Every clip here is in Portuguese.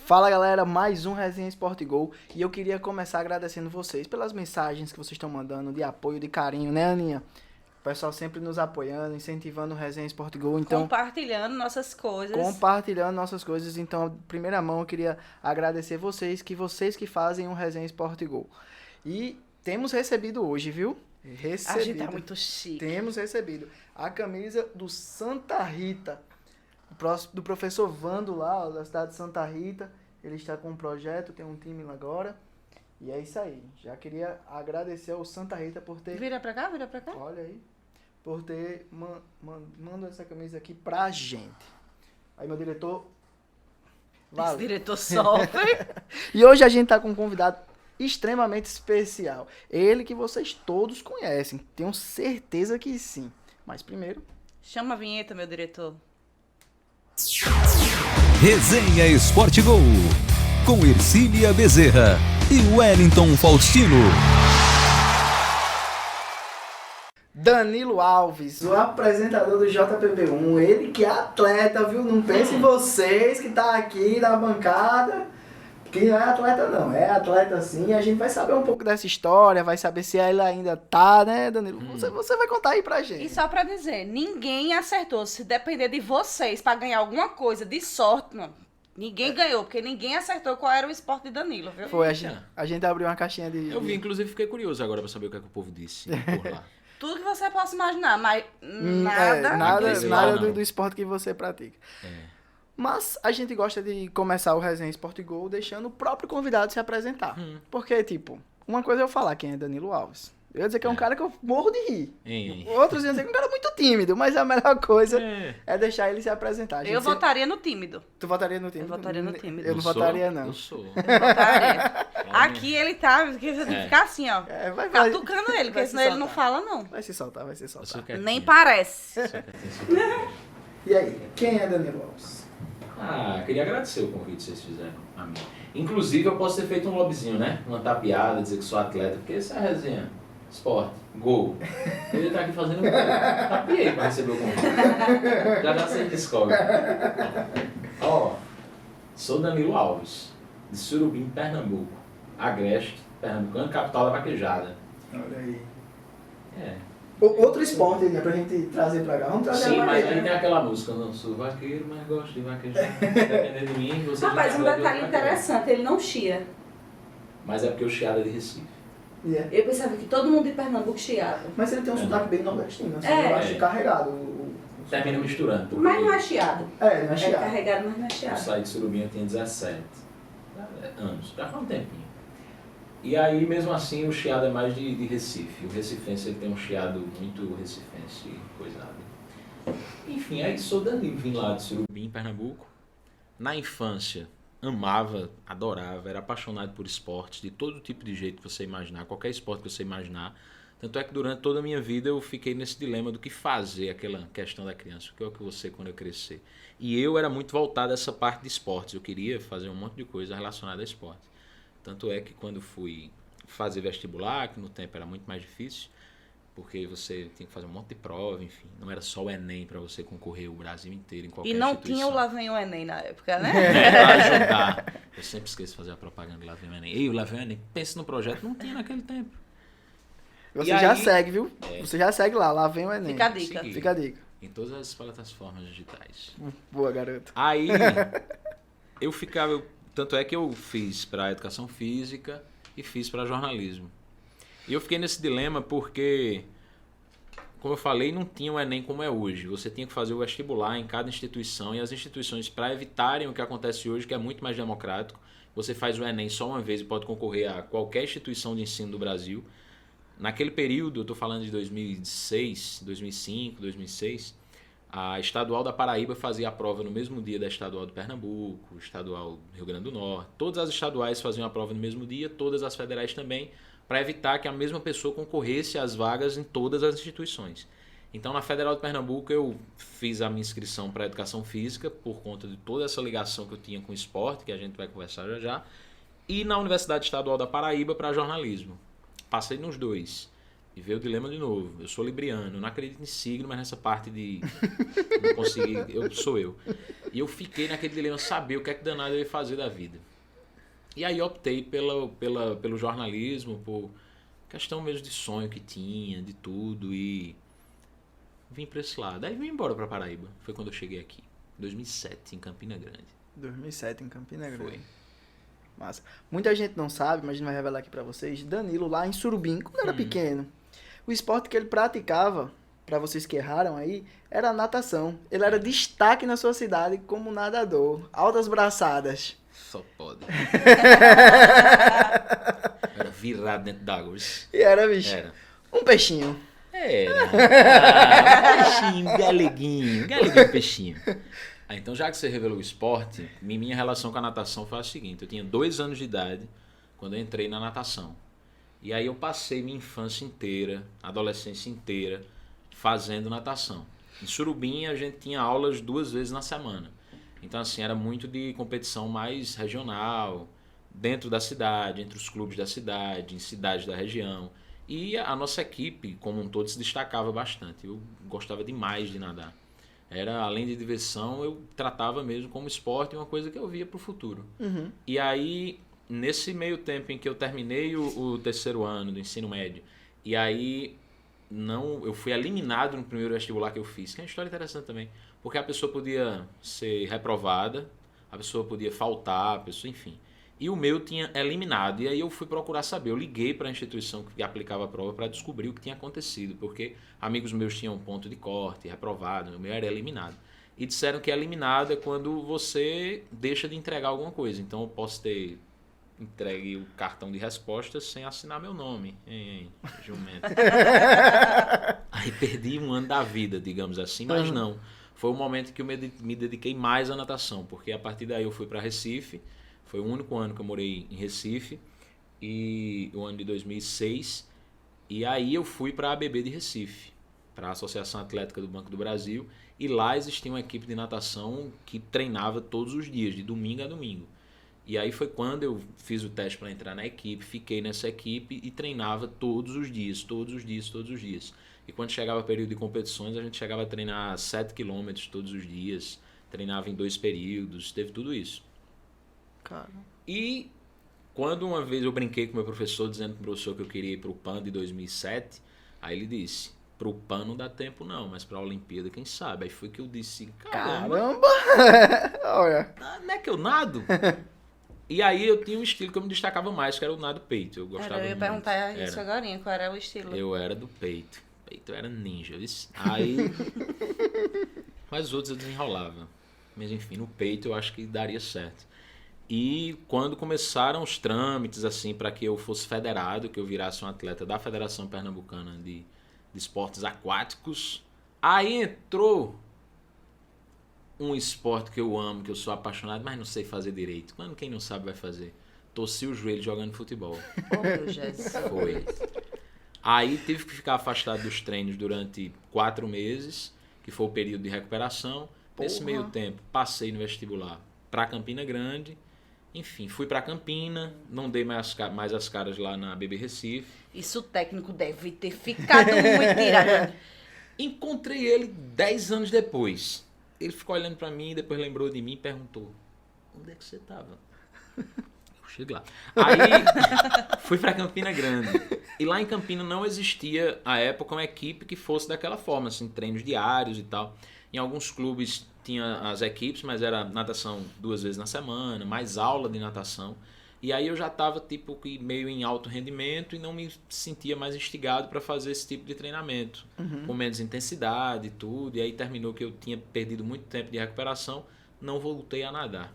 Fala galera, mais um Resenha Sport Go e eu queria começar agradecendo vocês pelas mensagens que vocês estão mandando de apoio, de carinho, né, Aninha? O pessoal sempre nos apoiando, incentivando o Resenha Sport Go, então compartilhando nossas coisas. Então, de primeira mão, eu queria agradecer vocês que fazem o Resenha Sport Go. E temos recebido hoje, viu? A gente tá muito chique. Temos recebido a camisa do Santa Rita, do professor Vando lá, ó, da cidade de Santa Rita. Ele está com um projeto, tem um time lá agora. E é isso aí. Já queria agradecer ao Santa Rita por ter... Vira pra cá. Olha aí. Por ter mandado essa camisa aqui pra gente. Aí, meu diretor... Valeu. Esse diretor sofre. E hoje a gente tá com um convidado extremamente especial. Ele que vocês todos conhecem. Tenho certeza que sim. Mas primeiro... Chama a vinheta, meu diretor. Resenha Sport Go, com Ercília Bezerra e Wellington Faustino. Danilo Alves, o apresentador do JPB1, ele que é atleta, viu? Não pense em vocês que tá aqui na bancada, que não é atleta não, é atleta sim. A gente vai saber um pouco dessa história, vai saber se ele ainda tá, né, Danilo? Você vai contar aí pra gente. E só pra dizer, ninguém acertou. Se depender de vocês pra ganhar alguma coisa de sorte, não. Ninguém ganhou, porque ninguém acertou qual era o esporte de Danilo, viu? Foi, a gente abriu uma caixinha de... Eu vi, inclusive fiquei curioso agora pra saber o que é que o povo disse por lá. Tudo que você possa imaginar, mas nada do esporte que você pratica. Mas a gente gosta de começar o Resenha Sport Go deixando o próprio convidado se apresentar. Porque, tipo, uma coisa é eu falar quem é Danilo Alves. Eu ia dizer que é um cara que eu morro de rir. Outros iam dizer que é um cara muito tímido, mas a melhor coisa é deixar ele se apresentar. Eu votaria no tímido. Tu votaria no tímido? Eu votaria no tímido. Eu não votaria, não. Eu sou. Eu votaria. Aqui ele tá, porque você tem que ficar assim, ó. Vai catucando ele, porque senão ele não fala, não. Vai se soltar. Nem parece. E aí, quem é Danilo Alves? Queria agradecer o convite que vocês fizeram a mim. Inclusive, eu posso ter feito um lobbyzinho, né? Uma tapeada, dizer que sou atleta, porque essa é a resenha. Esporte, gol. Eu ia estar aqui fazendo gol. Tapiei para receber o convite. Já você descobre. Ó, sou Danilo Alves, de Surubim, Pernambuco. Agreste, pernambucano, capital da vaquejada. Olha aí. É. Outro esporte, né, pra gente trazer pra cá. Vamos trazer Sim, a mas vaqueja, aí tem aquela música, eu não sou vaqueiro, mas gosto de vaquejar. Se depender de mim, você Rapaz, já um sabe detalhe de interessante, ele não chia. Mas é porque o chiado é de Recife. Yeah. Eu pensava que todo mundo de Pernambuco chiava. Mas ele tem um sotaque bem nordestino, assim, É. eu acho carregado. Termina misturando. porque Mas não é chiado. Não é É chiado. carregado, mas não é Eu chiado. saí de Surubim, eu tinha 17 anos, já faz um tempinho. E aí, mesmo assim, o chiado é mais de Recife. O recifense ele tem um chiado muito recifense, coisado. Enfim, aí sou Danilo, vim lá de Surubim, Pernambuco. Na infância, amava, adorava, era apaixonado por esportes, de todo tipo de jeito que você imaginar, qualquer esporte que você imaginar. Tanto é que durante toda a minha vida eu fiquei nesse dilema do que fazer, aquela questão da criança, o que é o que você quando eu crescer. E eu era muito voltado a essa parte de esportes, eu queria fazer um monte de coisa relacionada a esportes. Tanto é que quando fui fazer vestibular, que no tempo era muito mais difícil, porque você tinha que fazer um monte de prova, enfim, não era só o Enem para você concorrer o Brasil inteiro em qualquer E não instituição. tinha o Lá Vem o Enem na época, né? Pra ajudar. Eu sempre esqueço de fazer a propaganda do Lá Vem o Enem. Ei, o Lá Vem o Enem, pense no projeto, não tinha naquele tempo. Você E já aí- segue, viu? Você já segue lá vem o Enem. Fica a dica. Segui. Fica a dica. Em todas as plataformas digitais. Boa, garoto. Aí, eu ficava... Tanto é que eu fiz para educação física e fiz para jornalismo. E eu fiquei nesse dilema porque, como eu falei, não tinha o Enem como é hoje. Você tinha que fazer o vestibular em cada instituição e as instituições, para evitarem o que acontece hoje, que é muito mais democrático, você faz o Enem só uma vez e pode concorrer a qualquer instituição de ensino do Brasil. Naquele período, eu estou falando de 2006, 2005, 2006, a Estadual da Paraíba fazia a prova no mesmo dia da Estadual do Pernambuco, Estadual do Rio Grande do Norte. Todas as estaduais faziam a prova no mesmo dia, todas as federais também, para evitar que a mesma pessoa concorresse às vagas em todas as instituições. Então, na Federal de Pernambuco, eu fiz a minha inscrição para Educação Física, por conta de toda essa ligação que eu tinha com o esporte, que a gente vai conversar já já, e na Universidade Estadual da Paraíba para jornalismo. Passei nos dois. E veio o dilema de novo. Eu sou libriano, eu não acredito em signo, mas nessa parte de não conseguir, sou eu. E eu fiquei naquele dilema, saber o que é que danado eu ia fazer da vida. E aí optei pelo jornalismo, por questão mesmo de sonho que tinha, de tudo, e vim para esse lado. Aí vim embora para Paraíba. Foi quando eu cheguei aqui, 2007, em Campina Grande. 2007 em Campina Grande. Foi. Massa. Muita gente não sabe, mas a gente vai revelar aqui pra vocês. Danilo, lá em Surubim, quando era pequeno, o esporte que ele praticava, pra vocês que erraram aí, era a natação. Ele era destaque na sua cidade como nadador. Altas braçadas. Só pode. Era virado dentro d'água. E era, bicho, Era. um peixinho. Era. Peixinho, galeguinho, peixinho. Então, já que você revelou o esporte, minha relação com a natação foi a seguinte. Eu tinha 2 anos de idade quando eu entrei na natação. E aí eu passei minha infância inteira, adolescência inteira, fazendo natação. Em Surubim a gente tinha aulas 2 vezes na semana. Então assim, era muito de competição mais regional, dentro da cidade, entre os clubes da cidade, em cidades da região. E a nossa equipe, como um todo, se destacava bastante. Eu gostava demais de nadar. Era, além de diversão, eu tratava mesmo como esporte, uma coisa que eu via para o futuro. Uhum. E aí, nesse meio tempo em que eu terminei o 3º ano do ensino médio, e aí eu fui eliminado no primeiro vestibular que eu fiz, que é uma história interessante também, porque a pessoa podia ser reprovada, a pessoa podia faltar, a pessoa, enfim. E o meu tinha eliminado, e aí eu fui procurar saber, eu liguei para a instituição que aplicava a prova para descobrir o que tinha acontecido, porque amigos meus tinham ponto de corte, reprovado, o meu era eliminado. E disseram que eliminado é quando você deixa de entregar alguma coisa, então eu posso ter entregue o cartão de respostas sem assinar meu nome, hein, jumento. Aí perdi 1 ano da vida, digamos assim, mas não. Foi o momento que eu me dediquei mais à natação, porque a partir daí eu fui para Recife, foi o único ano que eu morei em Recife, e o ano de 2006, e aí eu fui para a ABB de Recife, para a Associação Atlética do Banco do Brasil, e lá existia uma equipe de natação que treinava todos os dias, de domingo a domingo. E aí foi quando eu fiz o teste para entrar na equipe, fiquei nessa equipe e treinava todos os dias. E quando chegava o período de competições, a gente chegava a treinar 7 quilômetros todos os dias, treinava em 2 períodos, teve tudo isso. Cara. E quando uma vez eu brinquei com meu professor, dizendo pro professor que eu queria ir pro PAN de 2007, aí ele disse, pro PAN não dá tempo não, mas pra Olimpíada quem sabe. Aí foi que eu disse, caramba! Olha. Não é que eu nado? E aí eu tinha um estilo que eu me destacava mais, que era o nado peito. Eu gostava muito. Eu ia perguntar isso agora, qual era o estilo? Eu era do peito. Peito era ninja. Aí... Mas os outros eu desenrolava. Mas enfim, no peito eu acho que daria certo. E quando começaram os trâmites, assim, para que eu fosse federado, que eu virasse um atleta da Federação Pernambucana de Esportes Aquáticos, aí entrou um esporte que eu amo, que eu sou apaixonado, mas não sei fazer direito. Quando quem não sabe vai fazer? Torci o joelho jogando futebol. Oh, meu Jesus. Foi. Aí tive que ficar afastado dos treinos durante 4 meses, que foi o período de recuperação. Nesse meio tempo, passei no vestibular para Campina Grande. Enfim, fui para Campina, não dei mais as caras lá na BB Recife. Isso o técnico deve ter ficado muito tirado. Encontrei ele 10 anos depois. Ele ficou olhando para mim, depois lembrou de mim e perguntou, onde é que você tava? Eu cheguei lá. Aí fui para Campina Grande. E lá em Campina não existia, à época, uma equipe que fosse daquela forma, assim, treinos diários e tal. Em alguns clubes tinha as equipes, mas era natação 2 vezes na semana, mais aula de natação. E aí eu já estava tipo meio em alto rendimento e não me sentia mais instigado para fazer esse tipo de treinamento, com menos intensidade e tudo. E aí terminou que eu tinha perdido muito tempo de recuperação, não voltei a nadar.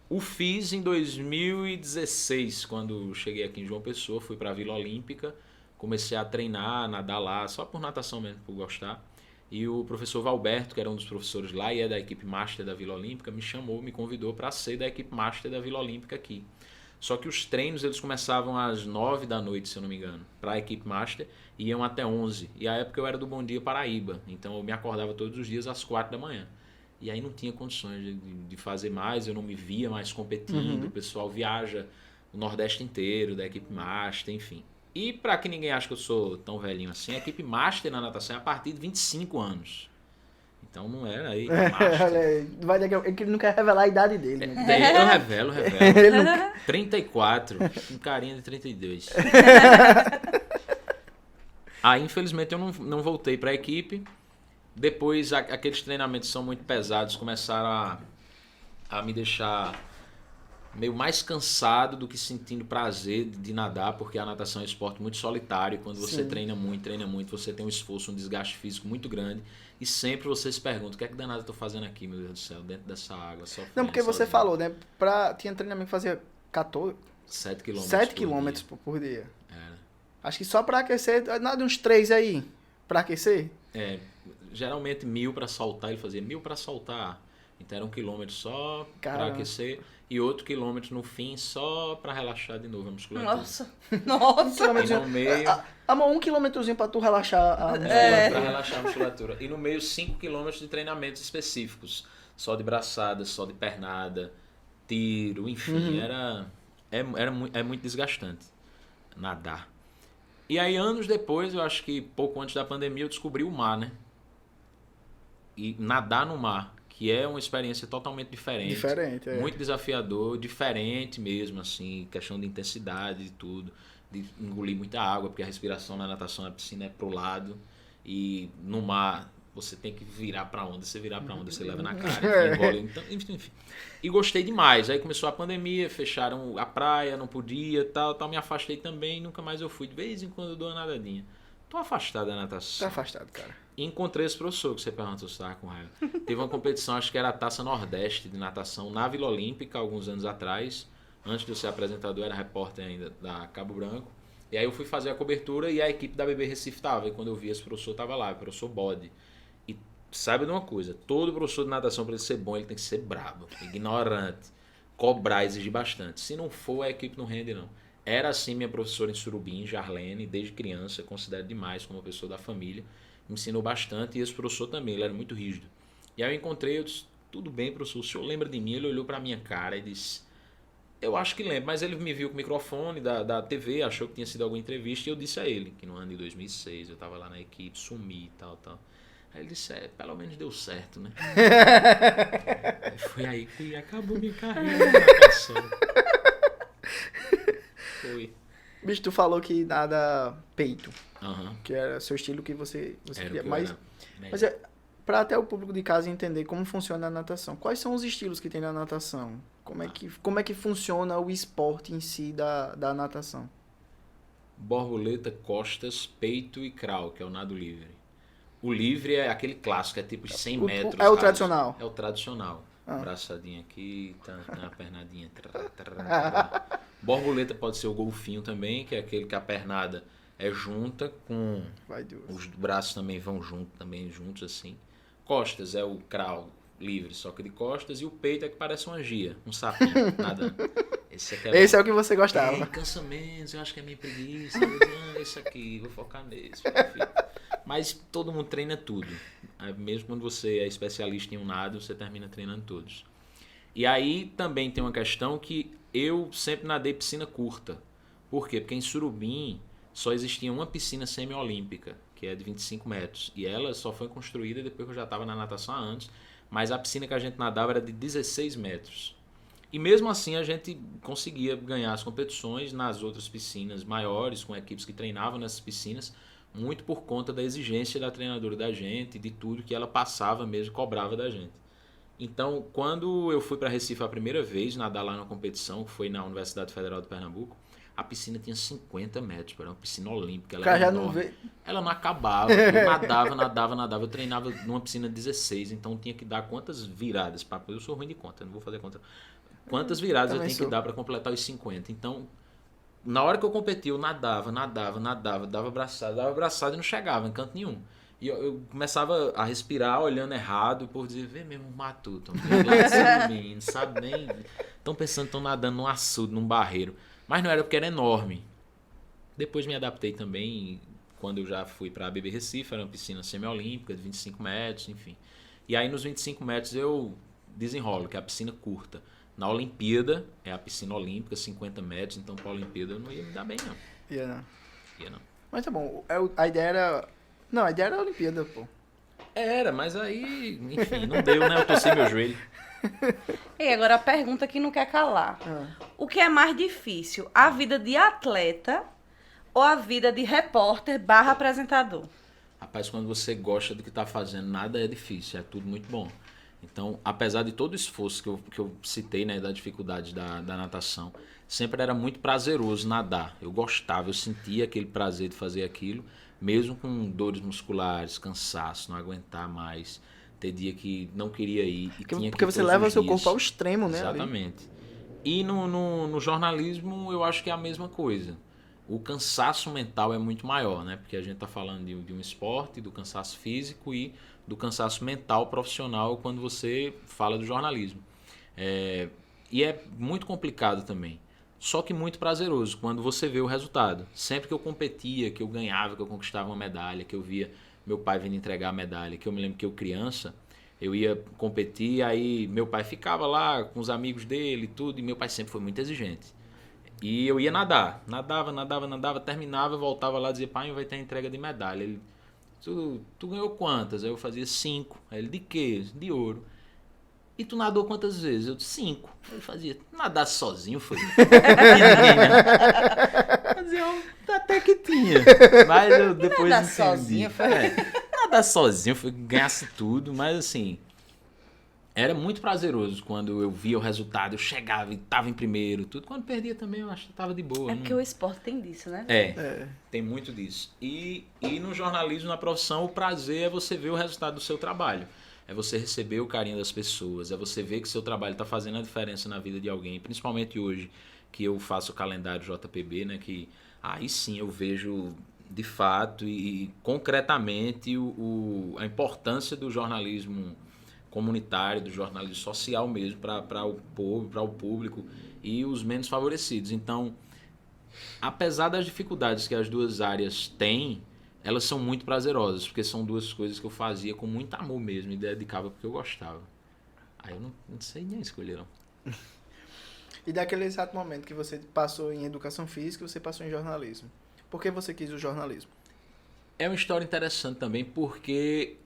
O fiz em 2016, quando cheguei aqui em João Pessoa, fui para a Vila Olímpica, comecei a treinar, nadar lá, só por natação mesmo, por gostar. E o professor Valberto, que era um dos professores lá e é da equipe Master da Vila Olímpica, me chamou, me convidou para ser da equipe Master da Vila Olímpica aqui. Só que os treinos eles começavam às 9 da noite, se eu não me engano, para a equipe Master, e iam até 11. E à época eu era do Bom Dia Paraíba, então eu me acordava todos os dias às 4 da manhã. E aí não tinha condições de fazer mais, eu não me via mais competindo, o pessoal viaja o Nordeste inteiro da equipe Master, enfim. E para que ninguém ache que eu sou tão velhinho assim, a equipe Master na natação é a partir de 25 anos. Então não era aí Master. Vai dizer que ele não quer revelar a idade dele. Né? Eu revelo. Ele não... 34, com carinha de 32. Aí, infelizmente, eu não voltei para a equipe. Depois, aqueles treinamentos são muito pesados, começaram a me deixar meio mais cansado do que sentindo prazer de nadar, porque a natação é um esporte muito solitário. Quando você treina muito, você tem um esforço, um desgaste físico muito grande. E sempre você se pergunta, o que é que danado eu tô fazendo aqui, meu Deus do céu, dentro dessa água? Não, porque você falou, né? Tinha treinamento que fazia 7 quilômetros por dia. Era. Acho que só pra aquecer, nada uns 3 aí, pra aquecer. Geralmente 1.000 para saltar, ele fazia 1.000 para saltar. Então era 1 quilômetro só para aquecer e outro quilômetro no fim só para relaxar de novo a musculatura. Nossa! E no meio... Amor, 1 quilômetrozinho pra tu relaxar a musculatura. Para relaxar a musculatura. E no meio 5 quilômetros de treinamentos específicos. Só de braçada, só de pernada, tiro, enfim. É muito desgastante nadar. E aí anos depois, eu acho que pouco antes da pandemia, eu descobri o mar, né? E nadar no mar, que é uma experiência totalmente diferente. Muito desafiador, diferente mesmo, assim, questão de intensidade e tudo. De engolir muita água, porque a respiração na natação, na piscina é pro lado. E no mar, você tem que virar pra onda. Você virar pra onda, você leva na cara, engole. Então, enfim. E gostei demais. Aí começou a pandemia, fecharam a praia, não podia, tal. Me afastei também, nunca mais eu fui. De vez em quando eu dou uma nadadinha. Tô afastado da natação. Tá afastado, cara. Encontrei esse professor que você perguntou se estava com raiva. Teve uma competição, acho que era a Taça Nordeste de natação na Vila Olímpica, alguns anos atrás. Antes de eu ser apresentador, era repórter ainda da Cabo Branco. E aí eu fui fazer a cobertura e a equipe da BB Recife estava. E quando eu vi esse professor, estava lá, o professor Bode. E sabe de uma coisa, todo professor de natação, para ele ser bom, ele tem que ser brabo, ignorante, cobrar, exigir bastante. Se não for, a equipe não rende, não. Era assim minha professora em Surubim, Jarlene, desde criança, eu considero demais como uma pessoa da família. Me ensinou bastante e esse professor também, ele era muito rígido. E aí eu encontrei, eu disse, tudo bem, professor, o senhor lembra de mim? Ele olhou pra minha cara e disse, eu acho que lembro, mas ele me viu com o microfone da TV, achou que tinha sido alguma entrevista e eu disse a ele, que no ano de 2006 eu tava lá na equipe, sumi e tal. Aí ele disse, pelo menos deu certo, né? Foi aí que acabou minha carreira na natação. Foi. Bicho, tu falou que nada peito. Uhum. Que era seu estilo que você queria. Que Mas para até o público de casa entender como funciona a natação. Quais são os estilos que tem na natação? Como é que funciona o esporte em si da natação? Borboleta, costas, peito e crawl, que é o nado livre. O livre é aquele clássico, é tipo 100 metros. É o tradicional. É o tradicional. Braçadinha aqui, a pernadinha. Borboleta pode ser o golfinho também, que é aquele que a pernada é junta com os braços também vão juntos assim. Costas é o crawl livre, só que de costas, e o peito é que parece uma gia, um sapinho, nadando. Esse é o que você gostava. Cansa menos, eu acho que é minha preguiça. Esse aqui, vou focar nesse. Mas todo mundo treina tudo. Mesmo quando você é especialista em um nado, você termina treinando todos. E aí também tem uma questão que eu sempre nadei piscina curta. Por quê? Porque em Surubim só existia uma piscina semi-olímpica, que é de 25 metros. E ela só foi construída depois que eu já estava na natação há anos. Mas a piscina que a gente nadava era de 16 metros. E mesmo assim a gente conseguia ganhar as competições nas outras piscinas maiores, com equipes que treinavam nessas piscinas, muito por conta da exigência da treinadora da gente, de tudo que ela passava mesmo, cobrava da gente. Então, quando eu fui para Recife a primeira vez nadar lá na competição, que foi na Universidade Federal de Pernambuco, a piscina tinha 50 metros, era uma piscina olímpica. Ela não acabava, eu nadava. Eu treinava numa piscina de 16, então tinha que dar quantas viradas? Eu sou ruim de conta, não vou fazer conta. Quantas viradas eu tenho que dar para completar os 50? Então, na hora que eu competi, eu nadava, dava braçada e não chegava em canto nenhum. E eu começava a respirar olhando errado, o povo dizia, vê mesmo, matuto, não sabe nem... Estão pensando que estão nadando num açude, num barreiro. Mas não era porque era enorme. Depois me adaptei também, quando eu já fui para a BB Recife, era uma piscina semi-olímpica de 25 metros, enfim. E aí nos 25 metros eu desenrolo, que é a piscina curta. Na Olimpíada, é a piscina olímpica, 50 metros, então para a Olimpíada eu não ia me dar bem, não. Ia não. Mas tá bom, a ideia era... Não, a ideia era a Olimpíada, pô. Era, mas aí, enfim, não deu, né? Eu torci meu joelho. E agora a pergunta que não quer calar. O que é mais difícil, a vida de atleta ou a vida de repórter / apresentador? Rapaz, quando você gosta do que tá fazendo, nada é difícil, é tudo muito bom. Então, apesar de todo o esforço que eu citei, né, da dificuldade da natação, sempre era muito prazeroso nadar. Eu gostava, eu sentia aquele prazer de fazer aquilo, mesmo com dores musculares, cansaço, não aguentar mais, ter dia que não queria ir e tinha que ir Porque você todos leva os seu dias. corpo ao extremo, né? ali. Exatamente. E no jornalismo eu acho que é a mesma coisa. O cansaço mental é muito maior, né? Porque a gente está falando de um esporte, do cansaço físico e do cansaço mental profissional quando você fala do jornalismo. E é muito complicado também. Só que muito prazeroso quando você vê o resultado. Sempre que eu competia, que eu ganhava, que eu conquistava uma medalha, que eu via meu pai vindo entregar a medalha, que eu me lembro que eu criança, eu ia competir, aí meu pai ficava lá com os amigos dele e tudo, e meu pai sempre foi muito exigente. E eu ia nadar, nadava, terminava, voltava lá e dizia, pai, vai ter a entrega de medalha. Ele, tu ganhou quantas? Aí eu fazia 5. Aí ele, de quê? De ouro. E tu nadou quantas vezes? Eu disse 5. Ele fazia, nadar sozinho foi. Não tinha ninguém, né? Eu dizia, até que tinha. Mas eu depois Nadar entendi. sozinho foi. Nadar sozinho foi, ganhasse tudo, mas assim... Era muito prazeroso quando eu via o resultado, eu chegava e estava em primeiro, tudo. Quando perdia também eu acho que estava de boa. É porque o esporte tem disso, né? Tem muito disso. E no jornalismo, na profissão, o prazer é você ver o resultado do seu trabalho. É você receber o carinho das pessoas, é você ver que seu trabalho está fazendo a diferença na vida de alguém. Principalmente hoje, que eu faço o calendário JPB, né? Que aí sim eu vejo de fato e concretamente a importância do jornalismo comunitário, do jornalismo social mesmo, para o povo, para o público e os menos favorecidos. Então, apesar das dificuldades que as duas áreas têm, elas são muito prazerosas, porque são duas coisas que eu fazia com muito amor mesmo e dedicava porque eu gostava. Aí eu não sei nem escolher, não. E daquele exato momento que você passou em educação física, você passou em jornalismo. Por que você quis o jornalismo? É uma história interessante também, porque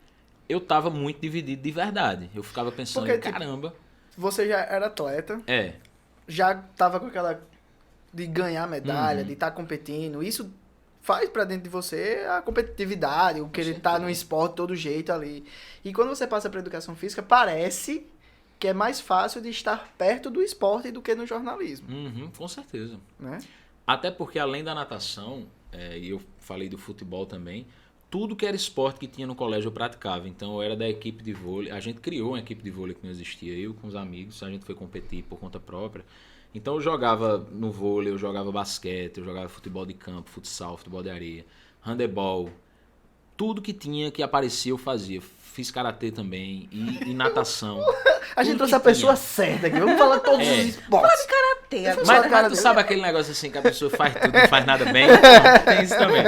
eu tava muito dividido de verdade. Eu ficava pensando, Porque, caramba... Você já era atleta, já tava com aquela de ganhar medalha, de estar competindo. Isso faz pra dentro de você a competitividade, o querer estar no esporte de todo jeito ali. E quando você passa pra educação física, parece que é mais fácil de estar perto do esporte do que no jornalismo. Com certeza. Né? Até porque além da natação, e eu falei do futebol também, tudo que era esporte que tinha no colégio eu praticava. Então eu era da equipe de vôlei. A gente criou uma equipe de vôlei que não existia. Eu com os amigos, a gente foi competir por conta própria. Então eu jogava no vôlei, eu jogava basquete, eu jogava futebol de campo, futsal, futebol de areia, handebol. Tudo que tinha, que aparecia, eu fazia. Fiz karatê também e natação. A gente trouxe a pessoa certa aqui. Vamos falar todos os esportes. Karatê agora. Mas tu sabe aquele negócio assim que a pessoa faz tudo e não faz nada bem? Então, tem isso também.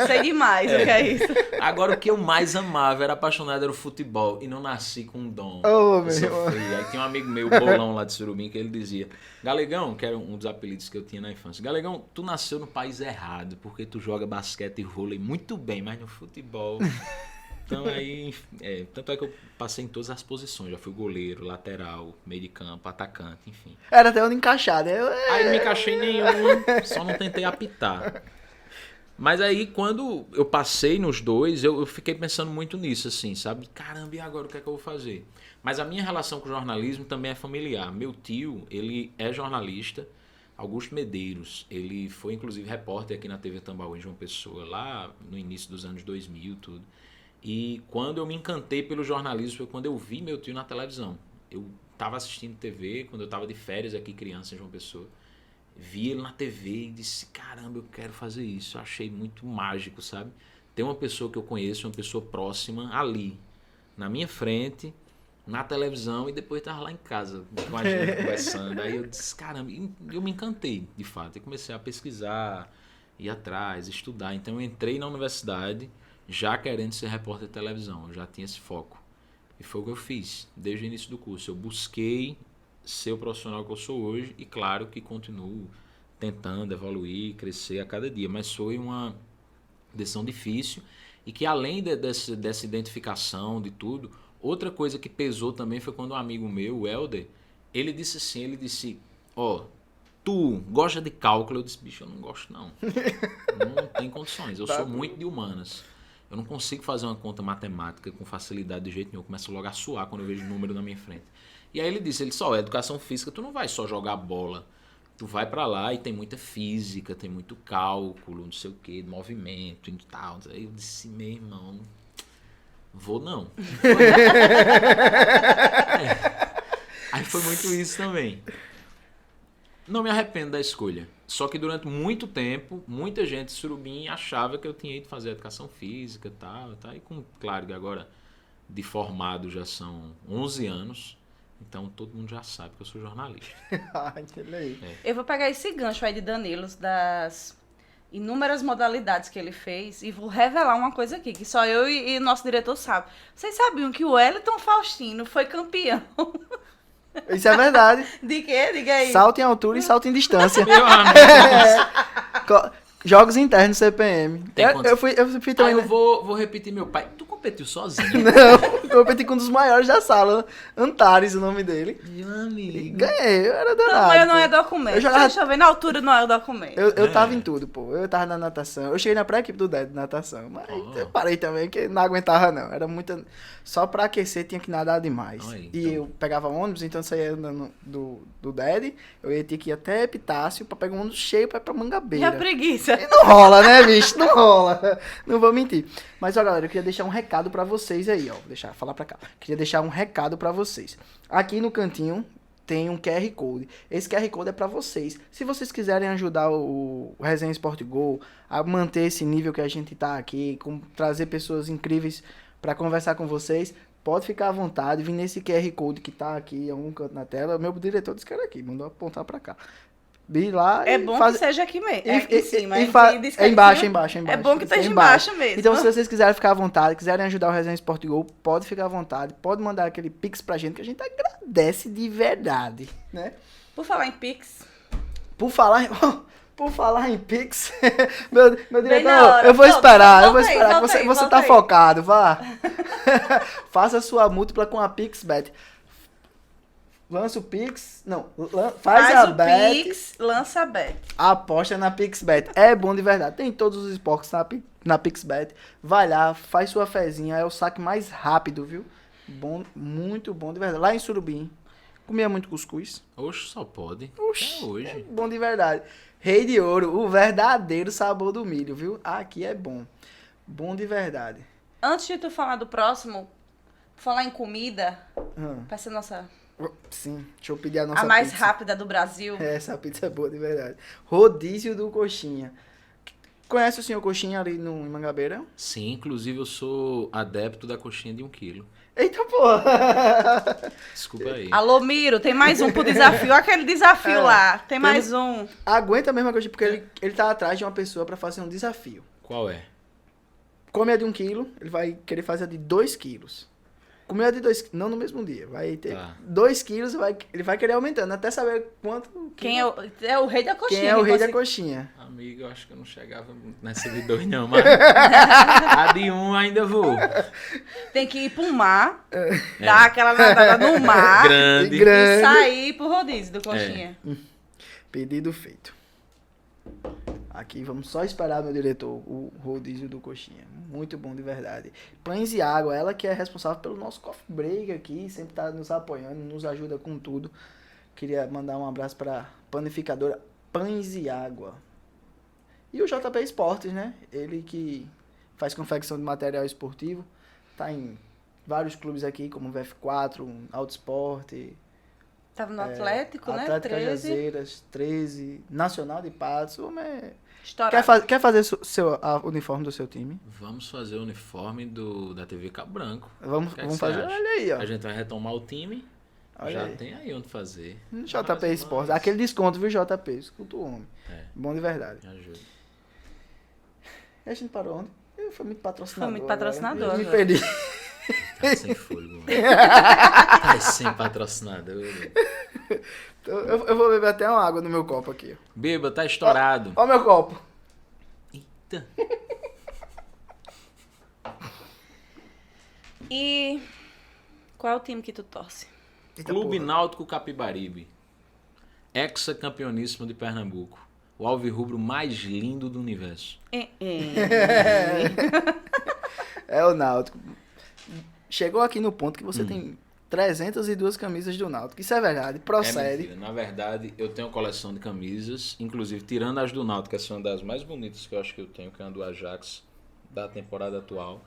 Sei demais o que é isso. Agora, o que eu mais amava, era apaixonado, era o futebol. E não nasci com um dom. Oh, Eu sofri. Aí tinha um amigo meu, Bolão, lá de Surubim, que ele dizia, Galegão, que era um dos apelidos que eu tinha na infância, Galegão, tu nasceu no país errado, porque tu joga basquete e vôlei muito bem, mas no futebol... Então aí, tanto é que eu passei em todas as posições, já fui goleiro, lateral, meio de campo, atacante, enfim. Era até onde encaixar, né? Aí não me encaixei em nenhum, só não tentei apitar. Mas aí quando eu passei nos dois, eu fiquei pensando muito nisso, assim, sabe? Caramba, e agora o que é que eu vou fazer? Mas a minha relação com o jornalismo também é familiar. Meu tio, ele é jornalista, Augusto Medeiros, ele foi inclusive repórter aqui na TV Tambaú em João Pessoa, lá no início dos anos 2000, tudo. E quando eu me encantei pelo jornalismo foi quando eu vi meu tio na televisão. Eu estava assistindo TV, quando eu estava de férias aqui, criança, em João Pessoa. Vi ele na TV e disse, caramba, eu quero fazer isso. Eu achei muito mágico, sabe? Ter uma pessoa que eu conheço, uma pessoa próxima, ali, na minha frente, na televisão, e depois estava lá em casa com a gente conversando. Aí eu disse, caramba, eu me encantei, de fato. Eu comecei a pesquisar, ir atrás, estudar. Então eu entrei na universidade já querendo ser repórter de televisão, eu já tinha esse foco. E foi o que eu fiz desde o início do curso. Eu busquei ser o profissional que eu sou hoje e claro que continuo tentando evoluir, crescer a cada dia. Mas foi uma decisão difícil e que além dessa identificação de tudo, outra coisa que pesou também foi quando um amigo meu, o Helder, ele disse, tu gosta de cálculo? Eu disse, bicho, eu não gosto não. Não tem condições, eu sou muito de humanas. Eu não consigo fazer uma conta matemática com facilidade de jeito nenhum. Eu começo logo a suar quando eu vejo número na minha frente. E aí ele disse, educação física, tu não vai só jogar bola. Tu vai pra lá e tem muita física, tem muito cálculo, não sei o que, movimento e tal. Aí eu disse, meu irmão, vou não. Aí foi muito isso também. Não me arrependo da escolha. Só que durante muito tempo, muita gente de Surubim achava que eu tinha ido fazer educação física e tal. E claro que agora, de formado, já são 11 anos. Então, todo mundo já sabe que eu sou jornalista. Eu vou pegar esse gancho aí de Danilo, das inúmeras modalidades que ele fez, e vou revelar uma coisa aqui, que só eu e nosso diretor sabem. Vocês sabiam que o Wellington Faustino foi campeão? Isso é verdade. De quê? Diga aí. Salto em altura e salto em distância. Meu amigo. Jogos internos CPM. Eu fui também. Eu vou repetir meu pai. Tu competiu sozinho? Não, eu competi com um dos maiores da sala. Antares, o nome dele. Meu amigo. E ganhei, eu era danado. Tamanho não é documento. Jogava... Deixa eu ver, na altura não é o documento. Eu tava em tudo, pô. Eu tava na natação. Eu cheguei na pré-equipe do DED de natação. Mas eu parei também, porque não aguentava, não. Era muita... Só pra aquecer tinha que nadar demais. E eu pegava ônibus, então eu saía do DED. Eu ia ter que ir até Epitácio pra pegar um ônibus cheio pra ir pra Mangabeira. E a preguiça. E não rola, né, bicho? Não rola. Não vou mentir. Mas, ó, galera, eu queria deixar um recado pra vocês aí, ó. Vou falar pra cá. Queria deixar um recado pra vocês. Aqui no cantinho tem um QR Code. Esse QR Code é pra vocês. Se vocês quiserem ajudar o Resenha Sport Go a manter esse nível que a gente tá aqui, trazer pessoas incríveis pra conversar com vocês, pode ficar à vontade, vir nesse QR Code que tá aqui em algum canto na tela. O meu diretor disse que era aqui, mandou apontar pra cá. Ir lá é bom que seja aqui mesmo. Aqui em cima. É embaixo. É bom que esteja embaixo mesmo. Então, se vocês quiserem ficar à vontade, quiserem ajudar o Resenha Sport Go, pode ficar à vontade. Pode mandar aquele Pix pra gente, que a gente agradece de verdade, né? Por falar em Pix. Por falar em Pix, meu diretor, eu vou esperar. Você tá focado, vá. Faça sua múltipla com a PixBet. Lança o Pix. Não, faz a bet. Pix, lança a bet. Aposta na PixBet. É bom de verdade. Tem todos os esportes na PixBet. Vai lá, faz sua fezinha. É o saque mais rápido, viu? Bom, muito bom de verdade. Lá em Surubim, comia muito cuscuz. Oxe, só pode. Oxe, hoje. É bom de verdade. Rei de Ouro, o verdadeiro sabor do milho, viu? Aqui é bom. Bom de verdade. Antes de tu falar do próximo, falar em comida, vai ser nossa... Sim, deixa eu pedir a nossa pizza. A mais pizza rápida do Brasil. Essa pizza é boa de verdade. Rodízio do Coxinha. Conhece o senhor Coxinha ali em Mangabeira? Sim, inclusive eu sou adepto da coxinha de 1 quilo. Eita porra! Desculpa aí. Alô, Miro, tem mais um pro desafio. Aquele desafio lá, tem mais um. Aguenta mesmo a coxinha, porque ele tá atrás de uma pessoa pra fazer um desafio. Qual é? Come a de 1 quilo, ele vai querer fazer a de 2 quilos. Comeu a de 2 quilos, não no mesmo dia. Vai ter 2 quilos, ele vai querer aumentando, até saber quanto... Quem é o rei da coxinha? Quem é o rei da coxinha? Amigo, eu acho que eu não chegava nessa de 2 não, mas a de 1 ainda vou. Tem que ir pro mar, dar aquela nadada no mar. Grande. E sair pro rodízio do coxinha. Pedido feito. Aqui, vamos só esperar, meu diretor, o rodízio do Coxinha. Muito bom, de verdade. Pães e Água, ela que é responsável pelo nosso coffee break aqui, sempre tá nos apoiando, nos ajuda com tudo. Queria mandar um abraço pra panificadora Pães e Água. E o JP Esportes, né? Ele que faz confecção de material esportivo. Tá em vários clubes aqui, como o VF4, Auto Esporte... Tava no Atlético, né? Atlético Cajazeiras, 13, Nacional de Patos. O homem quer fazer o uniforme do seu time? Vamos fazer o uniforme da TV Cabo Branco. Vamos fazer, olha aí, ó. A gente vai retomar o time. Olha já aí. Tem aí onde fazer. JP Esportes. Aquele desconto, viu, JP? Escuta o homem. Bom de verdade. Me ajuda. E a gente parou onde? Foi muito patrocinador. Foi muito patrocinador. Eu me perdi. Tá sem fôlego. Tá sem patrocinador. Eu vou beber até uma água no meu copo aqui. Beba, tá estourado. Ó meu copo. Eita. E qual é o time que tu torce? Eita, Clube porra. Náutico Capibaribe. Ex-campeoníssimo de Pernambuco. O alvirrubro mais lindo do universo. É o Náutico. Chegou aqui no ponto que você tem 302 camisas do Náutico. Isso é verdade, É procede. mentira. Na verdade, eu tenho uma coleção de camisas, inclusive tirando as do Náutico, que são das mais bonitas que eu acho que eu tenho, que é a do Ajax da temporada atual,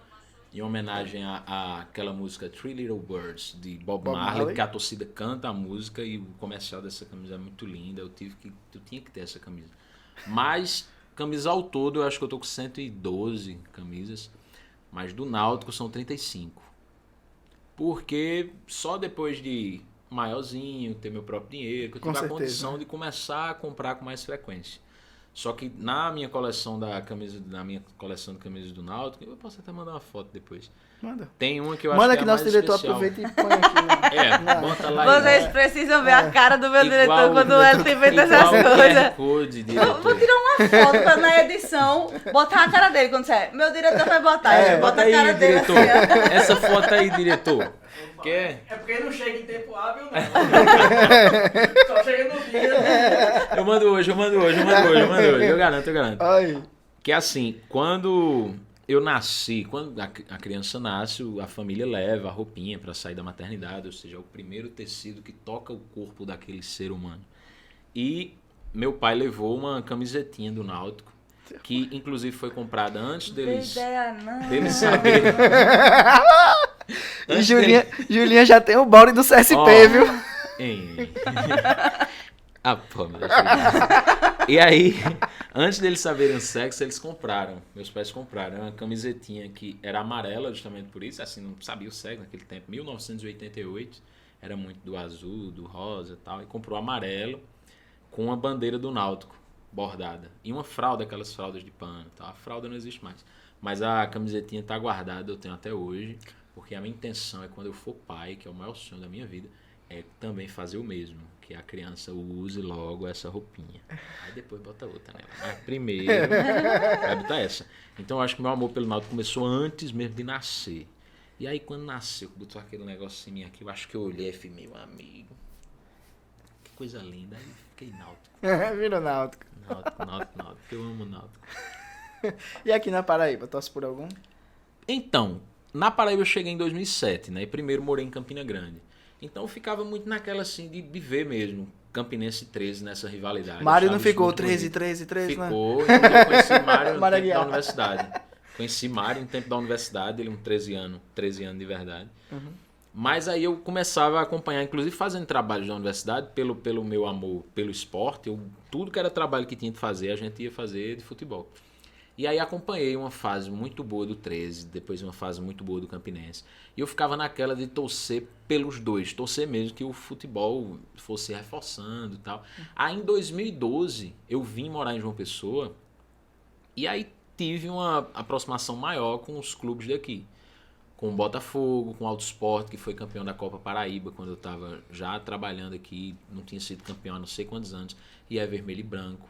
em homenagem àquela música Three Little Birds, de Bob Marley, que a torcida canta a música e o comercial dessa camisa é muito linda, eu tinha que ter essa camisa. Mas, camisa ao todo, eu acho que eu tô com 112 camisas, mas do Náutico são 35. Porque só depois de maiorzinho, ter meu próprio dinheiro, que eu tive a condição de começar a comprar com mais frequência. Só que na minha coleção de camisas do Náutico, eu posso até mandar uma foto depois. Manda. Tem uma que eu acho Manda que que é a nosso mais diretor especial. aproveita e põe aqui. Bota lá. Vocês precisam ver a cara do meu Igual diretor o quando ele tem feito essas Igual o coisas. QR Code, diretor. Vou tirar uma foto pra na edição botar a cara dele quando você. Meu diretor vai botar. Bota a aí, cara dele diretor. assim, ó. Essa foto aí, diretor. Quer? É porque não chega em tempo hábil, não. Só chega no dia. Eu mando hoje. Eu garanto. Ai. Que é assim, quando eu nasci, quando a criança nasce, a família leva a roupinha para sair da maternidade, ou seja, é o primeiro tecido que toca o corpo daquele ser humano. E meu pai levou uma camisetinha do Náutico, que inclusive foi comprada antes deles saberem. E Julinha já tem o balde do CSP, viu? Pô, meu Deus. E aí, antes deles saberem o sexo, eles compraram. Meus pais compraram uma camisetinha que era amarela, justamente por isso. Assim, não sabia o sexo naquele tempo. 1988. Era muito do azul, do rosa e tal. E comprou amarelo com a bandeira do Náutico bordada. E uma fralda, aquelas fraldas de pano. Tá? A fralda não existe mais. Mas a camisetinha tá guardada, eu tenho até hoje. Porque a minha intenção é, quando eu for pai, que é o maior sonho da minha vida, é também fazer o mesmo. Que a criança use logo essa roupinha. Aí depois bota outra nela. Mas primeiro vai botar essa. Então eu acho que meu amor pelo Náutico começou antes mesmo de nascer. E aí quando nasceu, botou aquele negócio em mim aqui, eu acho que eu olhei e falei, meu amigo, que coisa linda. Aí fiquei Náutico. Virou Náutico. Náutico. Eu amo Náutico. E aqui na Paraíba, torce por algum? Então, na Paraíba eu cheguei em 2007, né? E primeiro morei em Campina Grande. Então eu ficava muito naquela assim de ver mesmo Campinense 13 nessa rivalidade. Mário não ficou 13, né? Ficou, eu conheci Mário no Mário tempo da Aguiar. universidade. Conheci Mário no tempo da universidade, ele um 13 anos de verdade. Uhum. Mas aí eu começava a acompanhar, inclusive fazendo trabalho da universidade, pelo meu amor pelo esporte, tudo que era trabalho que tinha de fazer, a gente ia fazer de futebol. E aí acompanhei uma fase muito boa do 13, depois uma fase muito boa do Campinense. E eu ficava naquela de torcer pelos dois, torcer mesmo que o futebol fosse reforçando e tal. Aí em 2012 eu vim morar em João Pessoa e aí tive uma aproximação maior com os clubes daqui. Com o Botafogo, com o Alto Sport, que foi campeão da Copa Paraíba quando eu estava já trabalhando aqui, não tinha sido campeão há não sei quantos anos, e é vermelho e branco.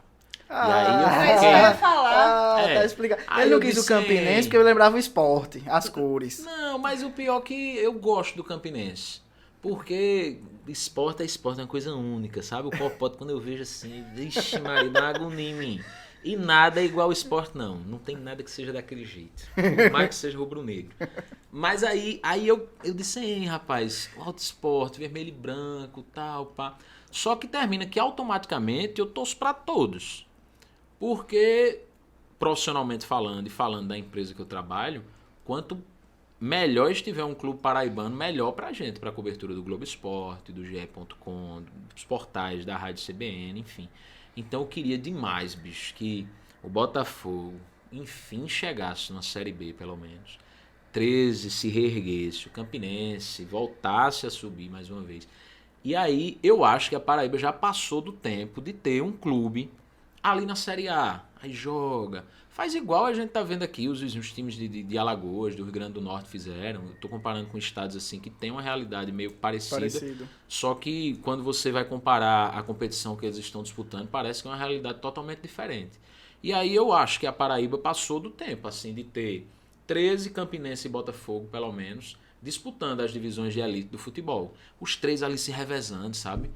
E aí eu Isso que eu ia falar. Tá explicado. Aí Ele não eu quis o disse, Campinense porque eu lembrava o esporte, as cores. Não, mas o pior é que eu gosto do Campinense. Porque esporte é uma coisa única, sabe? O Popote, quando eu vejo assim, vixe Maria, dá uma agonia em mim. E nada é igual ao esporte, não. Não tem nada que seja daquele jeito. Por mais que seja rubro-negro. Mas aí eu disse, hein, rapaz, Alto Esporte, vermelho e branco, tal, pá. Só que termina que automaticamente eu torço pra todos. Porque, profissionalmente falando e falando da empresa que eu trabalho, quanto melhor estiver um clube paraibano, melhor pra gente, pra cobertura do Globo Esporte, do GE.com, dos portais, da Rádio CBN, enfim. Então eu queria demais, bicho, que o Botafogo, enfim, chegasse na Série B, pelo menos. 13 se reerguesse, o Campinense voltasse a subir mais uma vez. E aí eu acho que a Paraíba já passou do tempo de ter um clube ali na Série A, aí joga. Faz igual a gente tá vendo aqui, os times de Alagoas, do Rio Grande do Norte fizeram. Eu tô comparando com estados assim que tem uma realidade meio parecida. Só que quando você vai comparar a competição que eles estão disputando, parece que é uma realidade totalmente diferente. E aí eu acho que a Paraíba passou do tempo, assim, de ter 13 Campinense e Botafogo, pelo menos, disputando as divisões de elite do futebol. Os 3 ali se revezando, sabe?